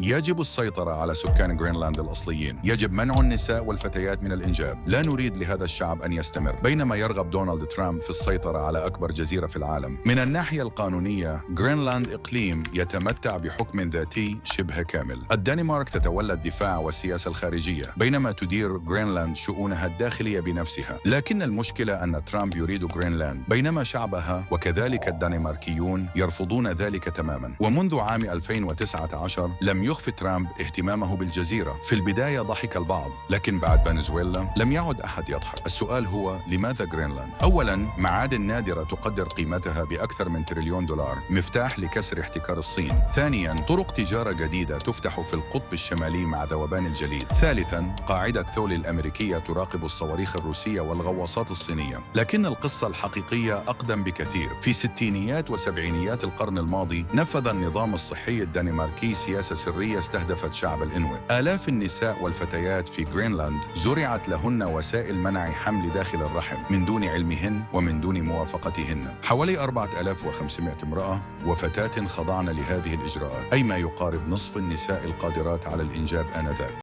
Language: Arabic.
يجب السيطرة على سكان غرينلاند الأصليين. يجب منع النساء والفتيات من الإنجاب. لا نريد لهذا الشعب أن يستمر. بينما يرغب دونالد ترامب في السيطرة على أكبر جزيرة في العالم. من الناحية القانونية، غرينلاند إقليم يتمتع بحكم ذاتي شبه كامل. الدنمارك تتولى الدفاع والسياسة الخارجية، بينما تدير غرينلاند شؤونها الداخلية بنفسها. لكن المشكلة أن ترامب يريد غرينلاند، بينما شعبها وكذلك الدنماركيون يرفضون ذلك تماما. ومنذ عام 2019 لم يخف ترامب اهتمامه بالجزيرة. في البداية ضحك البعض، لكن بعد فنزويلا لم يعد أحد يضحك. السؤال هو لماذا غرينلاند؟ أولاً، معادن نادرة تقدر قيمتها بأكثر من تريليون دولار، مفتاح لكسر احتكار الصين. ثانياً، طرق تجارة جديدة تفتح في القطب الشمالي مع ذوبان الجليد. ثالثاً، قاعدة ثول الأمريكية تراقب الصواريخ الروسية والغواصات الصينية. لكن القصة الحقيقية أقدم بكثير. في ستينيات وسبعينيات القرن الماضي نفذ النظام الصحي الدنماركي سياسة سرية استهدفت شعب الإنويت. آلاف النساء والفتيات في غرينلاند زرعت لهن وسائل منع حمل داخل الرحم من دون علمهن ومن دون موافقتهن. حوالي 4500 امرأة وفتاة خضعن لهذه الإجراءات، أي ما يقارب نصف النساء القادرات على الإنجاب آنذاك.